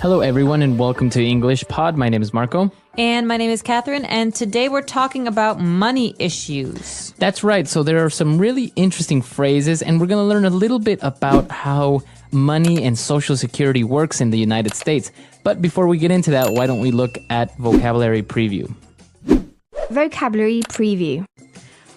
Hello, everyone, and welcome to English Pod. My name is Marco. And my name is Catherine, and today we're talking about money issues. That's right. So there are some really interesting phrases, and we're going to learn a little bit about how money and Social Security works in the United States. But before we get into that, why don't we look at vocabulary preview? Vocabulary preview.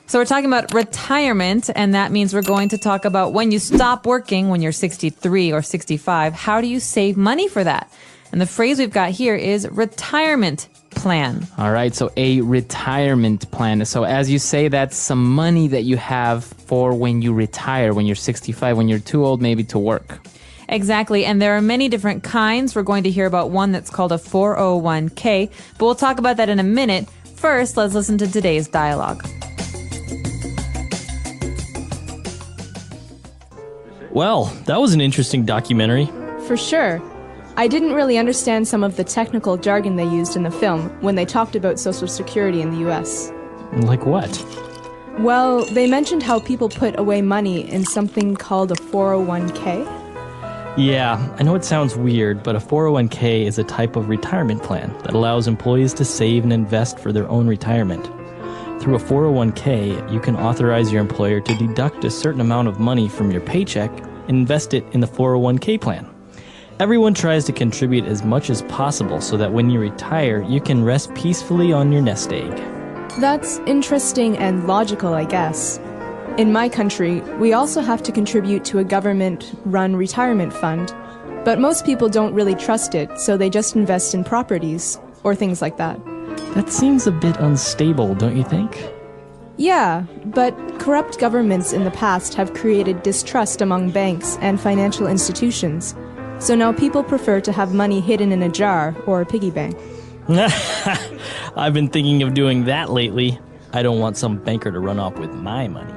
So we're talking about retirement, and that means we're going to talk about when you stop working when you're 63 or 65. How do you save money for that? And the phrase we've got here is retirement plan. All right, so a retirement plan. So as you say, that's some money that you have for when you retire, when you're 65, when you're too old maybe to work. Exactly, and there are many different kinds. We're going to hear about one that's called a 401k, but we'll talk about that in a minute. First, let's listen to today's dialogue. Well, that was an interesting documentary. For sure. I didn't really understand some of the technical jargon they used in the film when they talked about Social Security in the U.S. Like what? Well, they mentioned how people put away money in something called a 401k. Yeah, I know it sounds weird, but a 401k is a type of retirement plan that allows employees to save and invest for their own retirement. Through a 401k, you can authorize your employer to deduct a certain amount of money from your paycheck and invest it in the 401k plan. Everyone tries to contribute as much as possible so that when you retire, you can rest peacefully on your nest egg. That's interesting and logical, I guess. In my country, we also have to contribute to a government-run retirement fund, but most people don't really trust it, so they just invest in properties or things like that. That seems a bit unstable, don't you think? Yeah, but corrupt governments in the past have created distrust among banks and financial institutions. So now people prefer to have money hidden in a jar or a piggy bank. I've been thinking of doing that lately. I don't want some banker to run off with my money.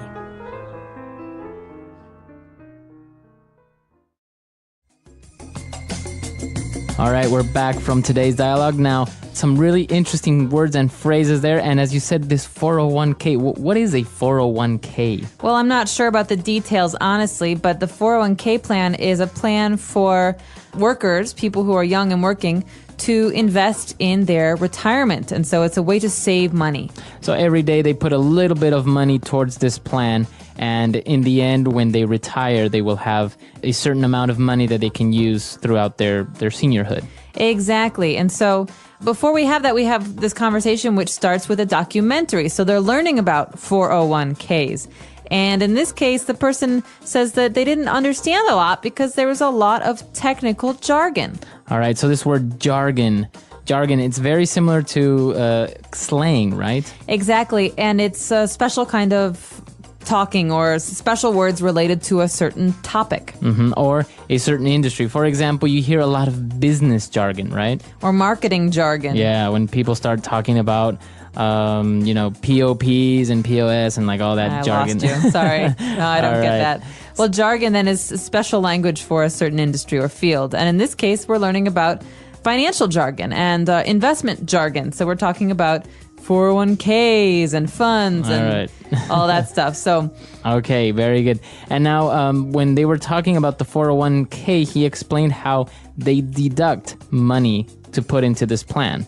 All right, we're back from today's dialogue. Now, some really interesting words and phrases there. And as you said, this 401k, what is a 401k? Well, I'm not sure about the details, honestly, but the 401k plan is a plan for workers, people who are young and working, to invest in their retirement. And so it's a way to save money. So every day they put a little bit of money towards this plan. And in the end, when they retire, they will have a certain amount of money that they can use throughout their seniorhood. Exactly. And so before we have that, we have this conversation which starts with a documentary. So they're learning about 401ks. And in this case, the person says that they didn't understand a lot because there was a lot of technical jargon. All right. So this word jargon, it's very similar to slang, right? Exactly. And it's a special kind of talking or special words related to a certain topic. Or a certain industry. For example, you hear a lot of business jargon, right? Or marketing jargon. Yeah, when people start talking about, POPs and POS and like all that jargon. I lost you. Sorry. No, I don't get right. that. Well, jargon then is special language for a certain industry or field. And in this case, we're learning about financial jargon and investment jargon. So we're talking about 401ks and funds and all that stuff. So, okay, very good. And now when they were talking about the 401k, he explained how they deduct money to put into this plan.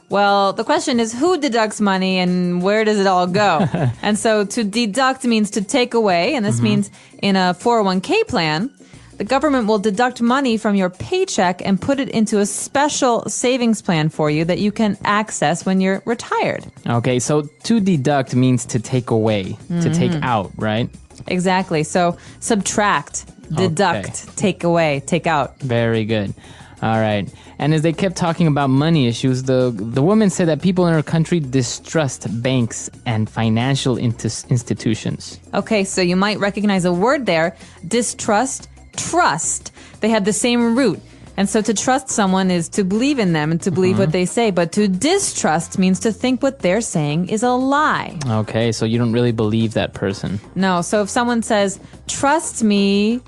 Well, the question is who deducts money and where does it all go? And so to deduct means to take away. And this means in a 401k plan, the government will deduct money from your paycheck and put it into a special savings plan for you that you can access when you're retired. Okay, so to deduct means to take away, to take out, right? Exactly. So subtract, deduct, take away, take out. Very good. All right. And as they kept talking about money issues, the woman said that people in her country distrust banks and financial institutions. Okay, so you might recognize a word there, distrust, trust. They have the same root. And so to trust someone is to believe in them and to believe what they say. But to distrust means to think what they're saying is a lie. Okay, so you don't really believe that person. No, so if someone says, trust me,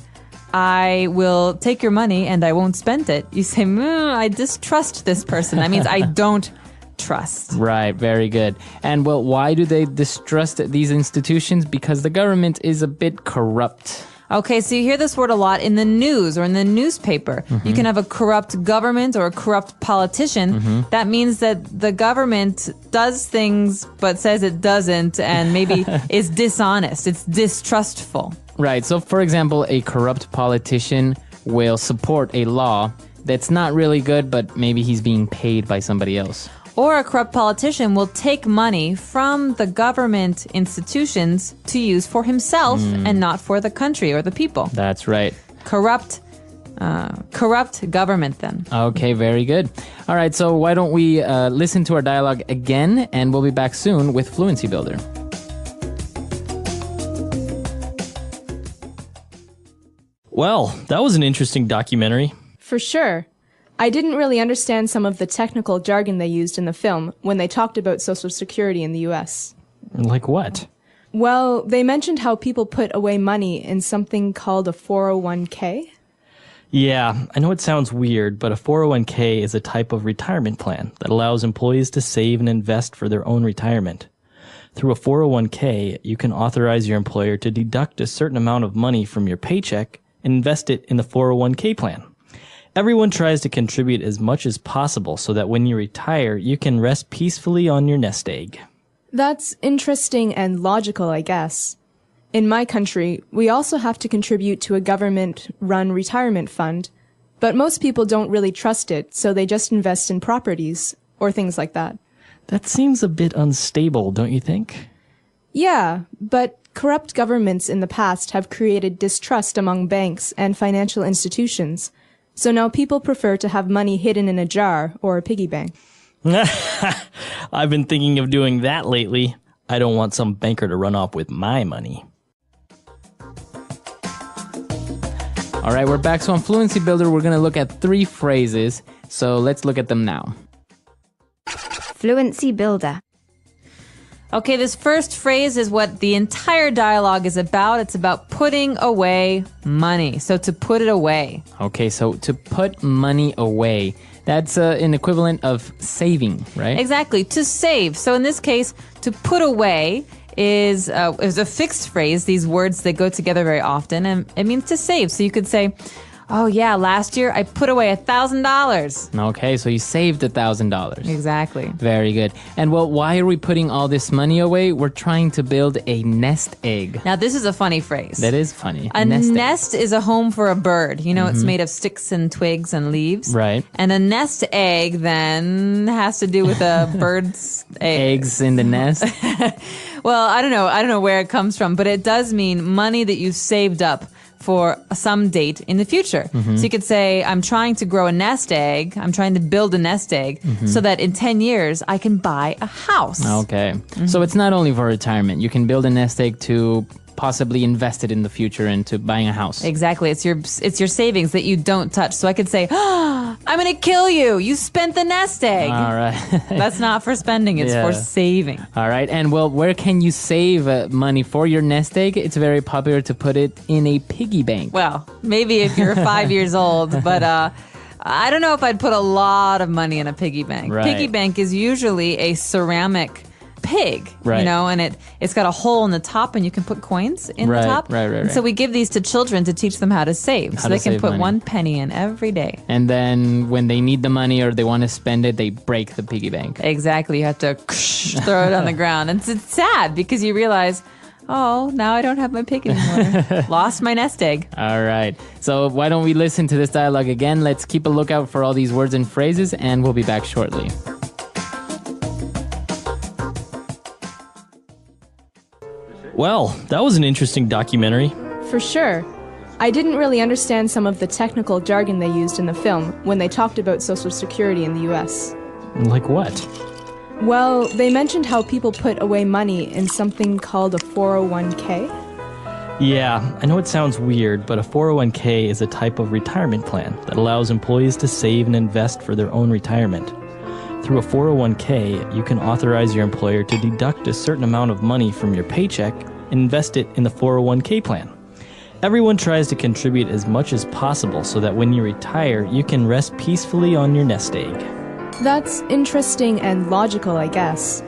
I will take your money and I won't spend it. You say, I distrust this person. That means I don't trust. Right, very good. And well, why do they distrust these institutions? Because the government is a bit corrupt. Okay, so you hear this word a lot in the news or in the newspaper. You can have a corrupt government or a corrupt politician. That means that the government does things but says it doesn't and maybe is dishonest. It's distrustful. Right. So, for example, a corrupt politician will support a law that's not really good, but maybe he's being paid by somebody else. Or a corrupt politician will take money from the government institutions to use for himself and not for the country or the people. That's right. Corrupt government then. Okay, very good. All right, so why don't we listen to our dialogue again, and we'll be back soon with Fluency Builder. Well, that was an interesting documentary. For sure. I didn't really understand some of the technical jargon they used in the film when they talked about Social Security in the US. Like what? Well, they mentioned how people put away money in something called a 401k. Yeah, I know it sounds weird, but a 401k is a type of retirement plan that allows employees to save and invest for their own retirement. Through a 401k, you can authorize your employer to deduct a certain amount of money from your paycheck and invest it in the 401k plan. Everyone tries to contribute as much as possible so that when you retire, you can rest peacefully on your nest egg. That's interesting and logical, I guess. In my country, we also have to contribute to a government-run retirement fund, but most people don't really trust it, so they just invest in properties or things like that. That seems a bit unstable, don't you think? Yeah, but corrupt governments in the past have created distrust among banks and financial institutions. So now people prefer to have money hidden in a jar or a piggy bank. I've been thinking of doing that lately. I don't want some banker to run off with my money. All right, we're back. So on Fluency Builder, we're going to look at 3 phrases. So let's look at them now. Fluency Builder. Okay, this first phrase is what the entire dialogue is about. It's about putting away money. So to put it away. Okay, so to put money away, that's an equivalent of saving, right? Exactly, to save. So in this case, to put away is a fixed phrase. These words, they go together very often, and it means to save. So you could say, oh yeah, last year I put away $1,000. Okay, so you saved $1,000. Exactly. Very good. And well, why are we putting all this money away? We're trying to build a nest egg. Now this is a funny phrase. That is funny. A egg. nest is a home for a bird. You know, it's made of sticks and twigs and leaves. Right. And a nest egg then has to do with a bird's egg. Eggs in the nest. Well, I don't know where it comes from, but it does mean money that you've saved up for some date in the future. So you could say, I'm trying to grow a nest egg. I'm trying to build a nest egg so that in 10 years I can buy a house. Okay. So it's not only for retirement. You can build a nest egg to possibly invest it in the future into buying a house. Exactly. It's your savings that you don't touch. So I could say, oh, I'm going to kill you. You spent the nest egg. All right. That's not for spending. It's for saving. All right. And well, where can you save money for your nest egg? It's very popular to put it in a piggy bank. Well, maybe if you're 5 years old, but I don't know if I'd put a lot of money in a piggy bank. Right. Piggy bank is usually a ceramic pig, right. You know, and it's got a hole in the top and you can put coins in the top. Right. And so we give these to children to teach them how to save. So they can put money. 1 penny in every day. And then when they need the money or they want to spend it, they break the piggy bank. Exactly. You have to throw it on the ground. And it's sad because you realize, oh, now I don't have my pig anymore. Lost my nest egg. All right. So why don't we listen to this dialogue again? Let's keep a lookout for all these words and phrases, and we'll be back shortly. Well, that was an interesting documentary. For sure. I didn't really understand some of the technical jargon they used in the film when they talked about Social Security in the US. Like what? Well, they mentioned how people put away money in something called a 401k. Yeah, I know it sounds weird, but a 401k is a type of retirement plan that allows employees to save and invest for their own retirement. Through a 401k, you can authorize your employer to deduct a certain amount of money from your paycheck and invest it in the 401k plan. Everyone tries to contribute as much as possible so that when you retire, you can rest peacefully on your nest egg. That's interesting and logical, I guess.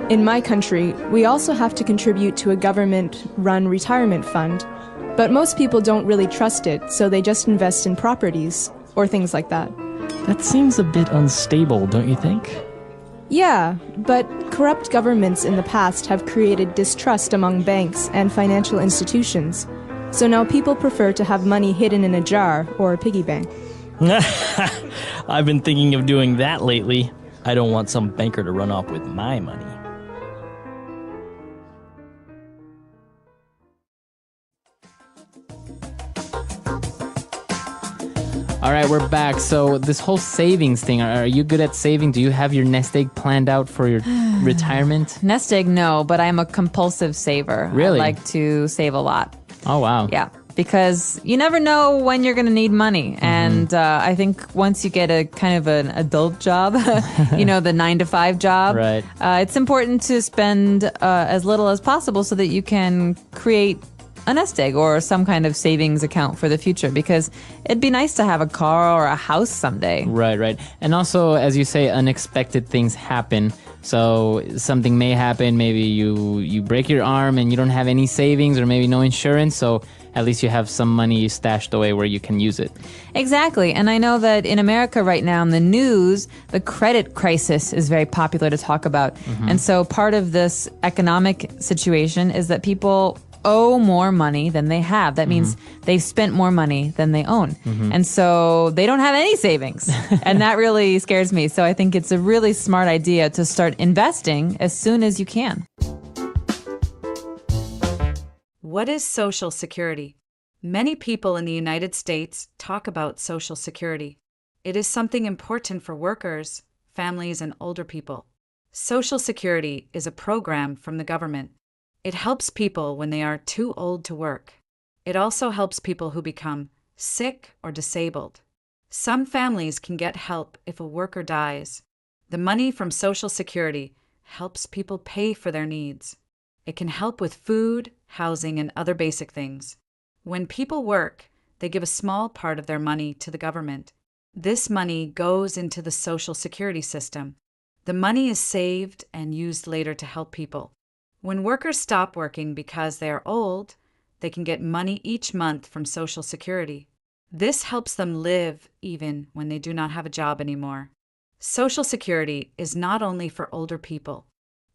In my country, we also have to contribute to a government-run retirement fund, But most people don't really trust it, so they just invest in properties or things like that. That seems a bit unstable, don't you think? Yeah, but corrupt governments in the past have created distrust among banks and financial institutions. So now people prefer to have money hidden in a jar or a piggy bank. I've been thinking of doing that lately. I don't want some banker to run off with my money. All right, we're back. So this whole savings thing, are you good at saving? Do you have your nest egg planned out for your retirement? Nest egg, no, but I'm a compulsive saver. Really? I like to save a lot. Oh, wow. Yeah, because you never know when you're going to need money. And I think once you get a kind of an adult job, the 9-to-5 job, Right. It's important to spend as little as possible so that you can create a nest egg or some kind of savings account for the future, because it'd be nice to have a car or a house someday. Right. And also, as you say, unexpected things happen. So something may happen. Maybe you break your arm and you don't have any savings or maybe no insurance. So at least you have some money stashed away where you can use it. Exactly. And I know that in America right now in the news, the credit crisis is very popular to talk about. And so part of this economic situation is that people owe more money than they have. That means they've spent more money than they own. And so they don't have any savings. And that really scares me. So I think it's a really smart idea to start investing as soon as you can. What is Social Security? Many people in the United States talk about Social Security. It is something important for workers, families, and older people. Social Security is a program from the government. It helps people when they are too old to work. It also helps people who become sick or disabled. Some families can get help if a worker dies. The money from Social Security helps people pay for their needs. It can help with food, housing, and other basic things. When people work, they give a small part of their money to the government. This money goes into the Social Security system. The money is saved and used later to help people. When workers stop working because they are old, they can get money each month from Social Security. This helps them live even when they do not have a job anymore. Social Security is not only for older people.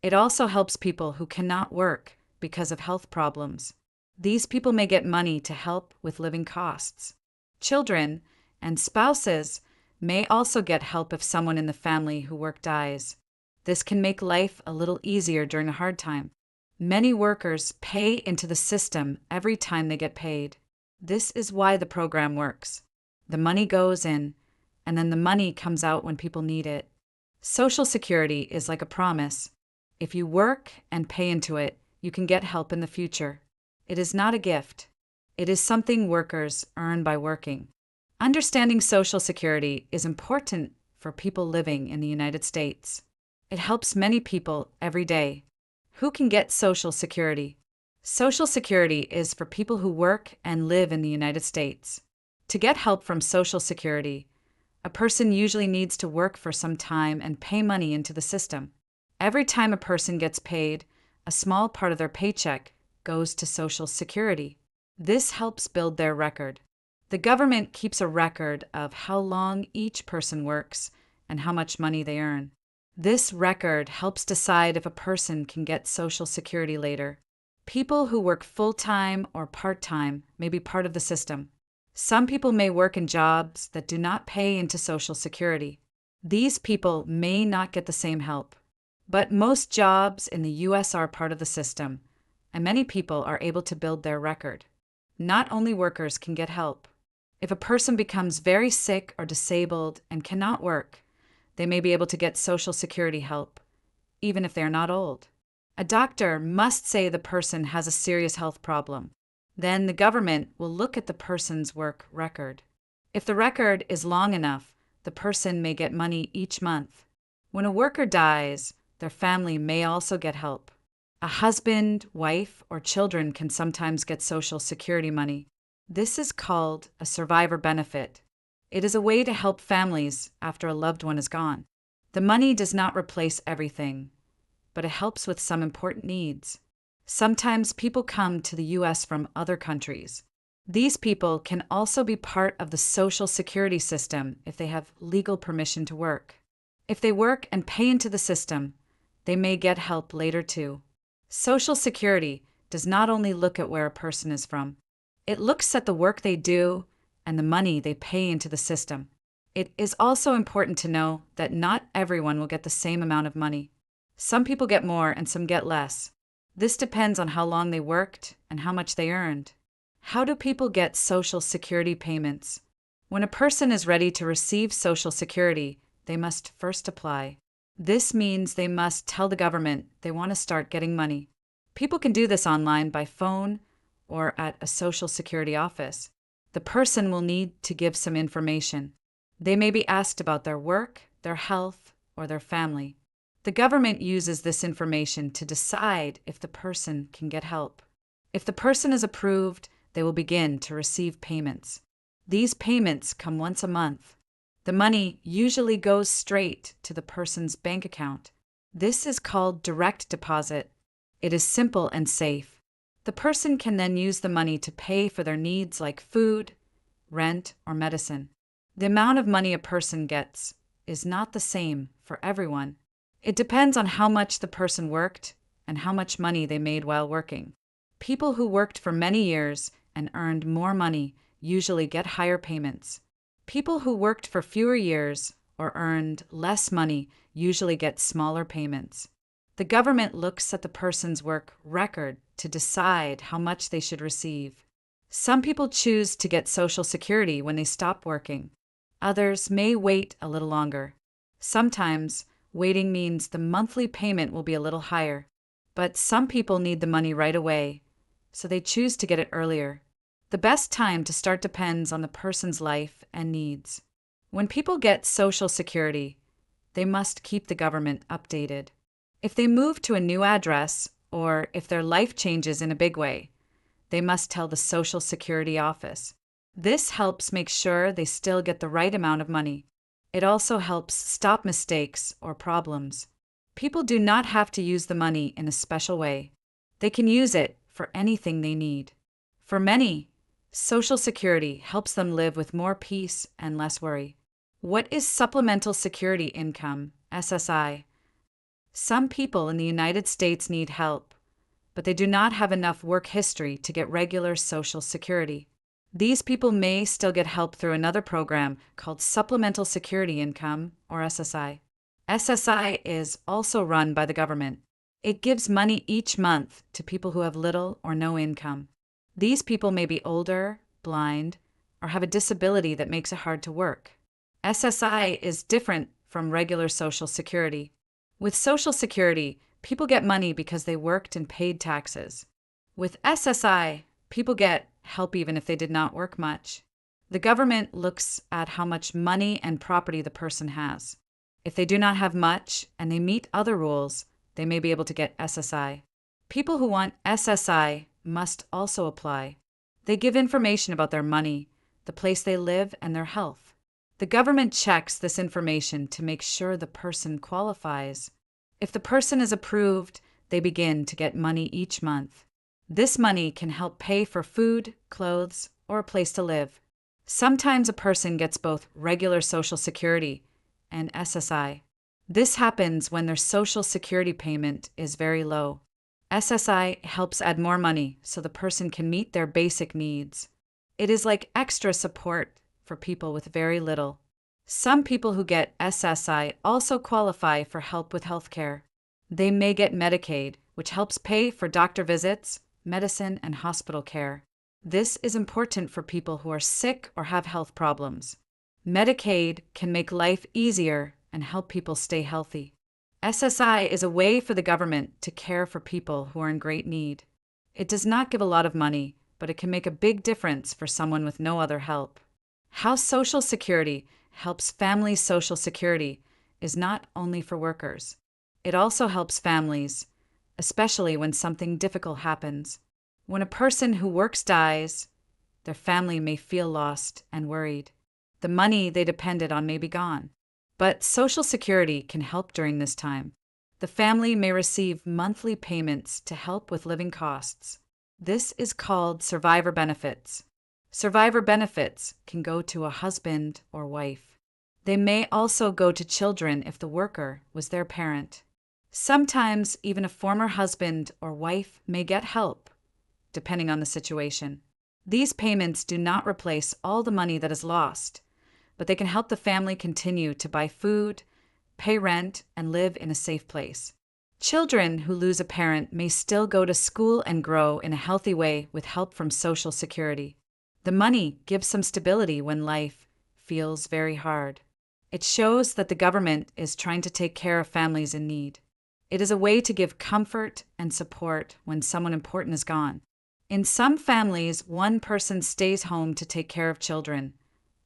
It also helps people who cannot work because of health problems. These people may get money to help with living costs. Children and spouses may also get help if someone in the family who work dies. This can make life a little easier during a hard time. Many workers pay into the system every time they get paid. This is why the program works. The money goes in, and then the money comes out when people need it. Social Security is like a promise. If you work and pay into it, you can get help in the future. It is not a gift. It is something workers earn by working. Understanding Social Security is important for people living in the United States. It helps many people every day. Who can get Social Security? Social Security is for people who work and live in the United States. To get help from Social Security, a person usually needs to work for some time and pay money into the system. Every time a person gets paid, a small part of their paycheck goes to Social Security. This helps build their record. The government keeps a record of how long each person works and how much money they earn. This record helps decide if a person can get Social Security later. People who work full-time or part-time may be part of the system. Some people may work in jobs that do not pay into Social Security. These people may not get the same help. But most jobs in the U.S. are part of the system, and many people are able to build their record. Not only workers can get help. If a person becomes very sick or disabled and cannot work, they may be able to get Social Security help, even if they are not old. A doctor must say the person has a serious health problem. Then the government will look at the person's work record. If the record is long enough, the person may get money each month. When a worker dies, their family may also get help. A husband, wife, or children can sometimes get Social Security money. This is called a survivor benefit. It is a way to help families after a loved one is gone. The money does not replace everything, but it helps with some important needs. Sometimes people come to the U.S. from other countries. These people can also be part of the Social Security system if they have legal permission to work. If they work and pay into the system, they may get help later too. Social Security does not only look at where a person is from, it looks at the work they do and the money they pay into the system. It is also important to know that not everyone will get the same amount of money. Some people get more and some get less. This depends on how long they worked and how much they earned. How do people get Social Security payments? When a person is ready to receive Social Security, they must first apply. This means they must tell the government they want to start getting money. People can do this online by phone or at a Social Security office. The person will need to give some information. They may be asked about their work, their health, or their family. The government uses this information to decide if the person can get help. If the person is approved, they will begin to receive payments. These payments come once a month. The money usually goes straight to the person's bank account. This is called direct deposit. It is simple and safe. The person can then use the money to pay for their needs like food, rent, or medicine. The amount of money a person gets is not the same for everyone. It depends on how much the person worked and how much money they made while working. People who worked for many years and earned more money usually get higher payments. People who worked for fewer years or earned less money usually get smaller payments. The government looks at the person's work record to decide how much they should receive. Some people choose to get Social Security when they stop working. Others may wait a little longer. Sometimes, waiting means the monthly payment will be a little higher, but some people need the money right away, so they choose to get it earlier. The best time to start depends on the person's life and needs. When people get Social Security, they must keep the government updated. If they move to a new address, or if their life changes in a big way, they must tell the Social Security office. This helps make sure they still get the right amount of money. It also helps stop mistakes or problems. People do not have to use the money in a special way. They can use it for anything they need. For many, Social Security helps them live with more peace and less worry. What is Supplemental Security Income, SSI? Some people in the United States need help, but they do not have enough work history to get regular Social Security. These people may still get help through another program called Supplemental Security Income, or SSI. SSI is also run by the government. It gives money each month to people who have little or no income. These people may be older, blind, or have a disability that makes it hard to work. SSI is different from regular Social Security. With Social Security, people get money because they worked and paid taxes. With SSI, people get help even if they did not work much. The government looks at how much money and property the person has. If they do not have much and they meet other rules, they may be able to get SSI. People who want SSI must also apply. They give information about their money, the place they live, and their health. The government checks this information to make sure the person qualifies. If the person is approved, they begin to get money each month. This money can help pay for food, clothes, or a place to live. Sometimes a person gets both regular Social Security and SSI. This happens when their Social Security payment is very low. SSI helps add more money so the person can meet their basic needs. It is like extra support for people with very little. Some people who get SSI also qualify for help with healthcare. They may get Medicaid, which helps pay for doctor visits, medicine, and hospital care. This is important for people who are sick or have health problems. Medicaid can make life easier and help people stay healthy. SSI is a way for the government to care for people who are in great need. It does not give a lot of money, but it can make a big difference for someone with no other help. How Social Security helps families' Social Security is not only for workers. It also helps families, especially when something difficult happens. When a person who works dies, their family may feel lost and worried. The money they depended on may be gone. But Social Security can help during this time. The family may receive monthly payments to help with living costs. This is called survivor benefits. Survivor benefits can go to a husband or wife. They may also go to children if the worker was their parent. Sometimes even a former husband or wife may get help, depending on the situation. These payments do not replace all the money that is lost, but they can help the family continue to buy food, pay rent, and live in a safe place. Children who lose a parent may still go to school and grow in a healthy way with help from Social Security. The money gives some stability when life feels very hard. It shows that the government is trying to take care of families in need. It is a way to give comfort and support when someone important is gone. In some families, one person stays home to take care of children,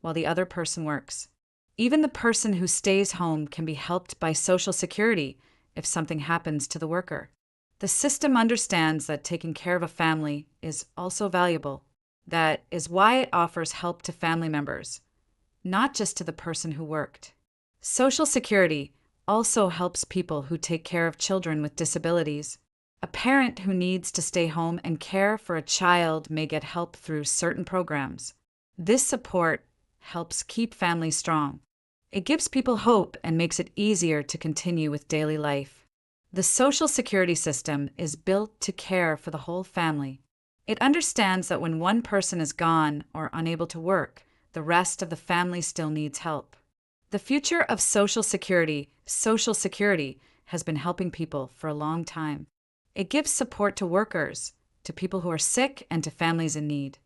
while the other person works. Even the person who stays home can be helped by Social Security if something happens to the worker. The system understands that taking care of a family is also valuable. That is why it offers help to family members, not just to the person who worked. Social Security also helps people who take care of children with disabilities. A parent who needs to stay home and care for a child may get help through certain programs. This support helps keep families strong. It gives people hope and makes it easier to continue with daily life. The Social Security system is built to care for the whole family. It understands that when one person is gone or unable to work, the rest of the family still needs help. The future of Social Security has been helping people for a long time. It gives support to workers, to people who are sick, and to families in need.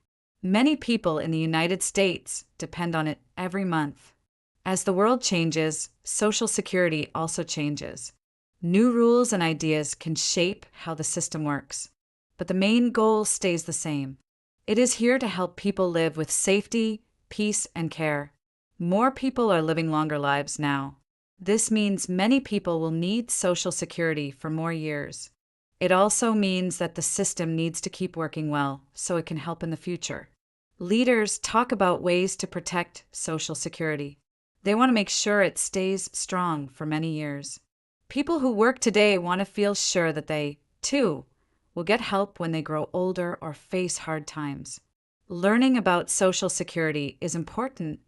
Many people in the United States depend on it every month. As the world changes, Social Security also changes. New rules and ideas can shape how the system works, but the main goal stays the same. It is here to help people live with safety, peace, and care. More people are living longer lives now. This means many people will need Social Security for more years. It also means that the system needs to keep working well so it can help in the future. Leaders talk about ways to protect Social Security. They want to make sure it stays strong for many years. People who work today want to feel sure that they, too, will get help when they grow older or face hard times. Learning about Social Security is important,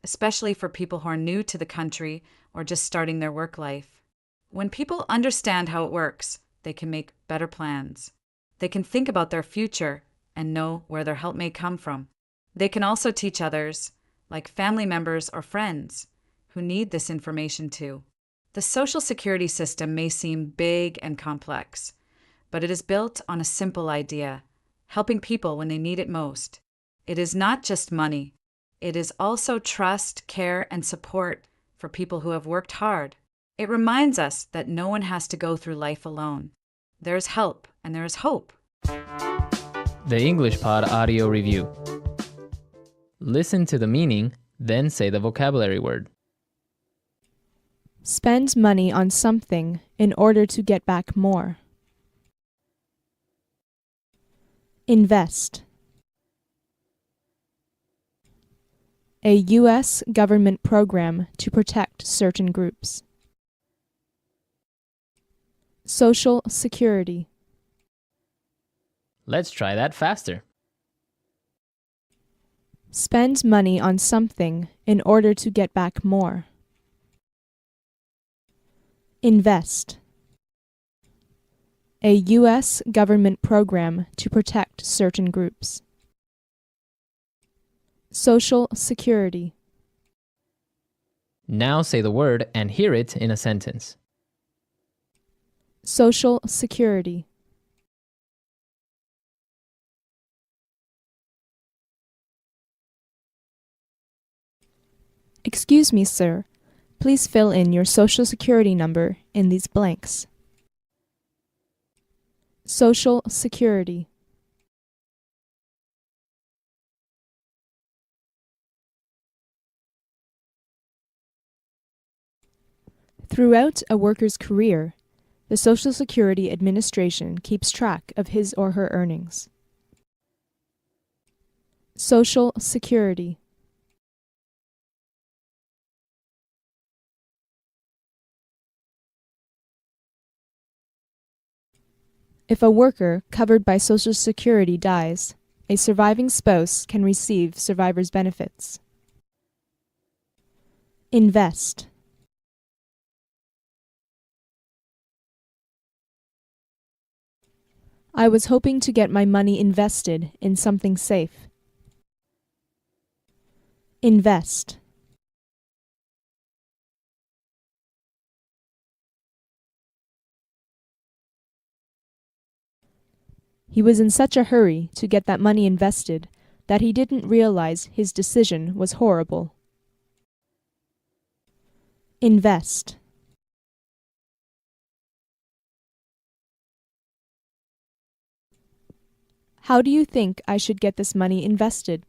especially for people who are new to the country or just starting their work life. When people understand how it works, they can make better plans. They can think about their future and know where their help may come from. They can also teach others, like family members or friends, who need this information too. The Social Security system may seem big and complex, but it is built on a simple idea, helping people when they need it most. It is not just money. It is also trust, care, and support for people who have worked hard. It reminds us that no one has to go through life alone. There is help and there is hope. The English Pod Audio Review. Listen to the meaning, then say the vocabulary word. Spend money on something in order to get back more. Invest. A U.S. government program to protect certain groups. Social Security. Let's try that faster. Spend money on something in order to get back more. Invest. A U.S. government program to protect certain groups. Social Security. Now say the word and hear it in a sentence. Social Security. Excuse me, sir. Please fill in your Social Security number in these blanks. Social Security. Throughout a worker's career, the Social Security Administration keeps track of his or her earnings. Social Security. If a worker covered by Social Security dies, A surviving spouse can receive survivor's benefits. Invest. I was hoping to get my money invested in something safe. Invest. He was in such a hurry to get that money invested that he didn't realize his decision was horrible. Invest. How do you think I should get this money invested?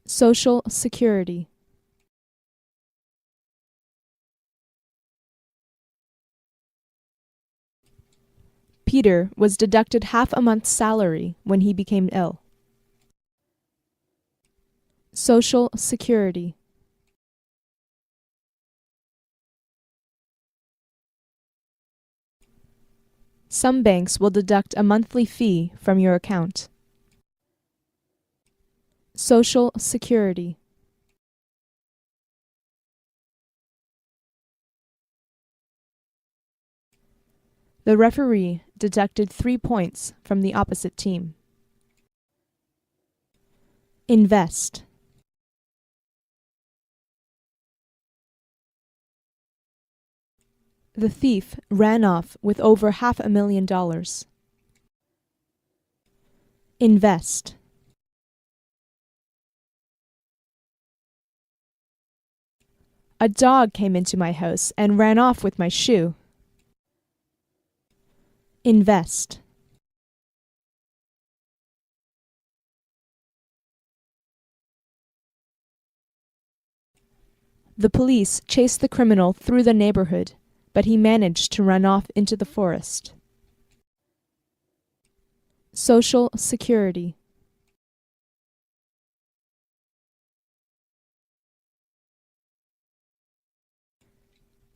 Social Security. Peter was deducted half a month's salary when he became ill. Social Security. Some banks will deduct a monthly fee from your account. Social Security. The referee deducted 3 points from the opposite team. Invest. The thief ran off with over $500,000. Invest. A dog came into my house and ran off with my shoe. Invest. The police chased the criminal through the neighborhood, but he managed to run off into the forest. Social Security.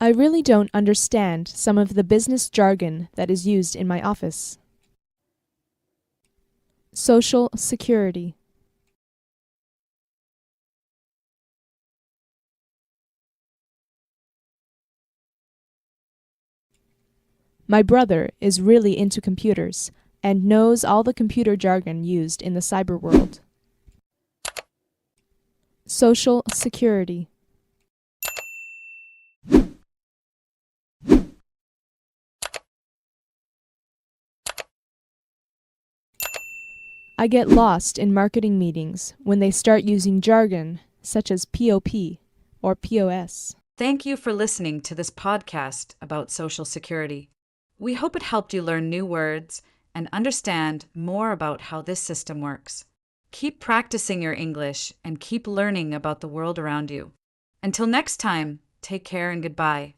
I really don't understand some of the business jargon that is used in my office. Social Security. My brother is really into computers and knows all the computer jargon used in the cyber world. Social Security. I get lost in marketing meetings when they start using jargon such as POP or POS. Thank you for listening to this podcast about Social Security. We hope it helped you learn new words and understand more about how this system works. Keep practicing your English and keep learning about the world around you. Until next time, take care and goodbye.